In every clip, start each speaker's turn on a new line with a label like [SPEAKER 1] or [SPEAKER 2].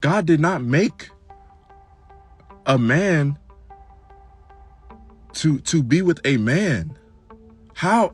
[SPEAKER 1] God did not make a man to be with a man. How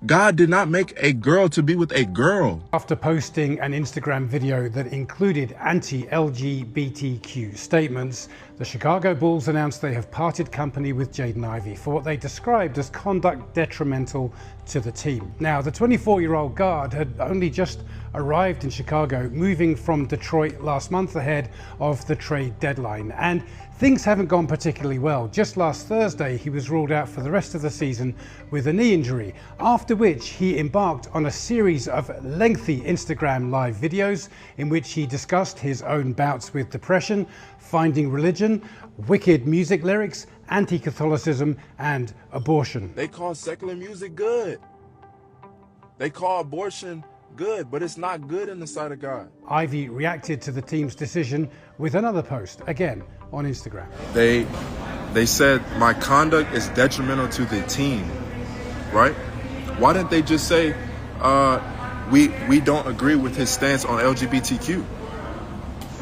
[SPEAKER 1] God did not make a girl to be with a girl.
[SPEAKER 2] After posting an Instagram video that included anti-LGBTQ statements, the Chicago Bulls announced they have parted company with Jaden Ivey for what they described as conduct detrimental to the team. Now, the 24-year-old guard had only just arrived in Chicago, moving from Detroit last month ahead of the trade deadline, and things haven't gone particularly well. Just last Thursday, he was ruled out for the rest of the season with a knee injury, after which he embarked on a series of lengthy Instagram live videos in which he discussed his own bouts with depression, finding religion, wicked music lyrics, anti-Catholicism, and abortion.
[SPEAKER 1] They call secular music good. They call abortion good, but it's not good in the sight of God.
[SPEAKER 2] Ivey reacted to the team's decision with another post, again on Instagram.
[SPEAKER 1] They said my conduct is detrimental to the team, right? Why didn't they just say we don't agree with his stance on LGBTQ?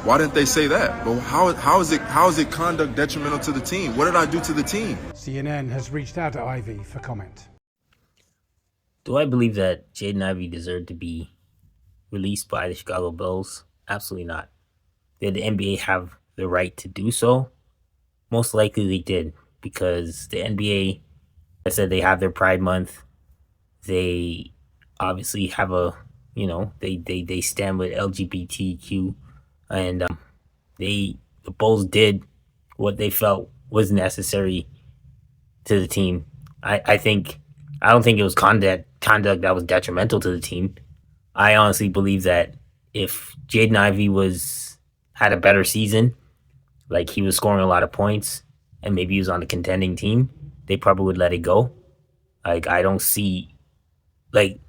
[SPEAKER 1] Why didn't they say that? But how is it conduct detrimental to the team? What did I do to the team?
[SPEAKER 2] CNN has reached out to Ivey for comment.
[SPEAKER 3] Do I believe that Jaden Ivey deserved to be released by the Chicago Bulls? Absolutely not. Did the NBA have the right to do so? Most likely they did, because the NBA, I said, they have their Pride Month. They obviously have they stand with LGBTQ, and the Bulls did what they felt was necessary to the team. I don't think it was conduct that was detrimental to the team. I honestly believe that if Jaden Ivey had a better season, like he was scoring a lot of points, and maybe he was on the contending team, they probably would let it go. Like, I don't see, like,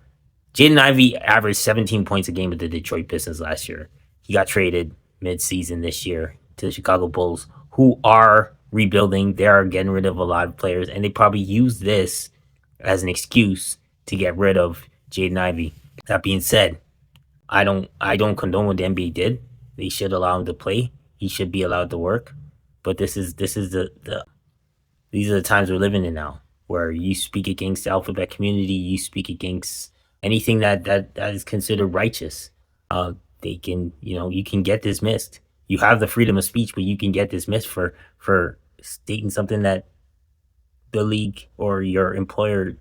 [SPEAKER 3] Jaden Ivey averaged 17 points a game with the Detroit Pistons last year. He got traded mid-season this year to the Chicago Bulls, who are rebuilding. They are getting rid of a lot of players, and they probably use this as an excuse to get rid of Jaden Ivey. That being said, I don't condone what the NBA did. They should allow him to play. He should be allowed to work. But these are the times we're living in now, where you speak against the alphabet community, you speak against anything that is considered righteous. You can get dismissed. You have the freedom of speech, but you can get dismissed for stating something that the league or your employer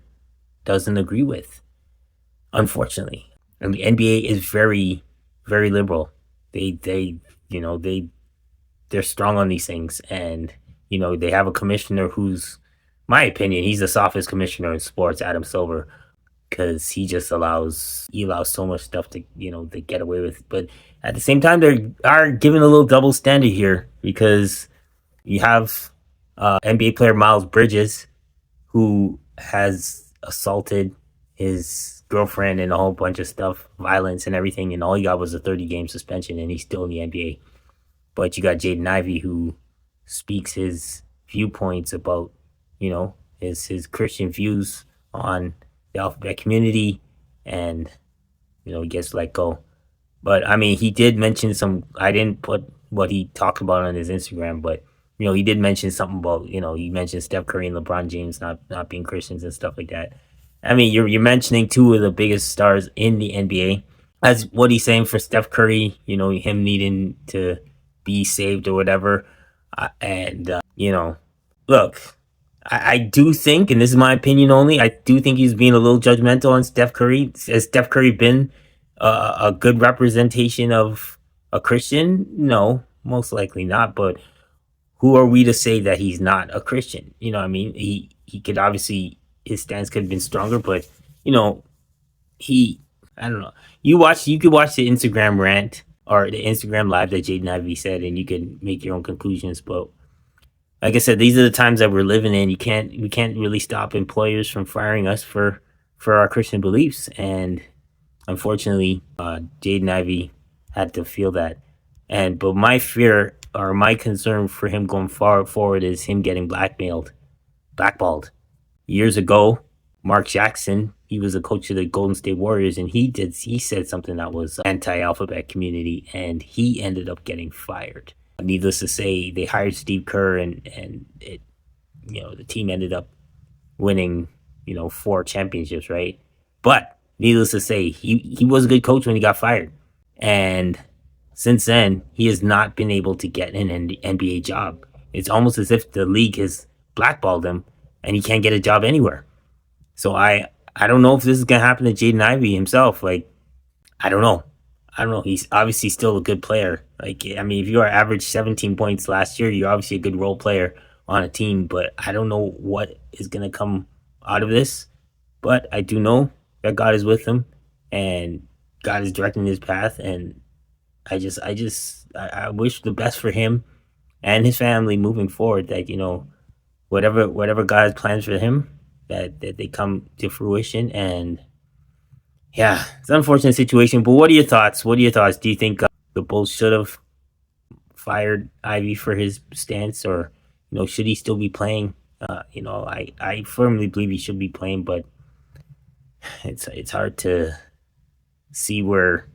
[SPEAKER 3] doesn't agree with, unfortunately. And the NBA is very, very liberal. They're strong on these things, and they have a commissioner who's, my opinion, he's the softest commissioner in sports, Adam Silver, because he allows so much stuff to get away with. But at the same time, they are giving a little double standard here, because you have NBA player Miles Bridges, who has assaulted his girlfriend and a whole bunch of stuff, violence and everything, and all he got was a 30-game suspension, and he's still in the NBA. But you got Jaden Ivey, who speaks his viewpoints about, his Christian views on the alphabet community, and, he gets let go. But, I mean, he did mention I didn't put what he talked about on his Instagram, but, he did mention something about, he mentioned Steph Curry and LeBron James not being Christians and stuff like that. I mean, you're mentioning two of the biggest stars in the NBA. As what he's saying for Steph Curry, him needing to be saved or whatever. Look, I do think, and this is my opinion only, I do think he's being a little judgmental on Steph Curry. Has Steph Curry been a good representation of a Christian? No, most likely not. But who are we to say that he's not a Christian? You know what I mean? He could obviously, his stance could have been stronger, but, I don't know. You could watch the Instagram rant or the Instagram live that Jaden Ivey said, and you can make your own conclusions. But like I said, these are the times that we're living in. We can't really stop employers from firing us for our Christian beliefs. And unfortunately, Jaden Ivey had to feel that. But my fear or my concern for him going forward is him getting blackballed. Years ago, Mark Jackson, he was a coach of the Golden State Warriors, and he said something that was anti-alphabet community, and he ended up getting fired. Needless to say, they hired Steve Kerr, and it, the team ended up winning 4 championships, right? But needless to say, he was a good coach when he got fired, and since then he has not been able to get an NBA job. It's almost as if the league has blackballed him, and he can't get a job anywhere. So I don't know if this is gonna happen to Jaden Ivey himself. Like, I don't know. I don't know. He's obviously still a good player. Like, I mean, if you are averaged 17 points last year, you're obviously a good role player on a team. But I don't know what is gonna come out of this. But I do know that God is with him, and God is directing his path. And I wish the best for him and his family moving forward. That whatever God plans for him, that they come to fruition. And yeah, it's an unfortunate situation. But what are your thoughts? What are your thoughts? Do you think the Bulls should have fired Ivy for his stance, or should he still be playing? I firmly believe he should be playing, but it's hard to see where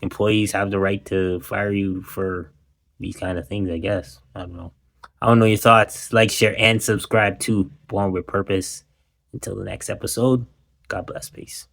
[SPEAKER 3] employees have the right to fire you for these kind of things. I guess I don't know. I don't know your thoughts. Like, share, and subscribe to Born with Purpose. Until the next episode, God bless. Peace.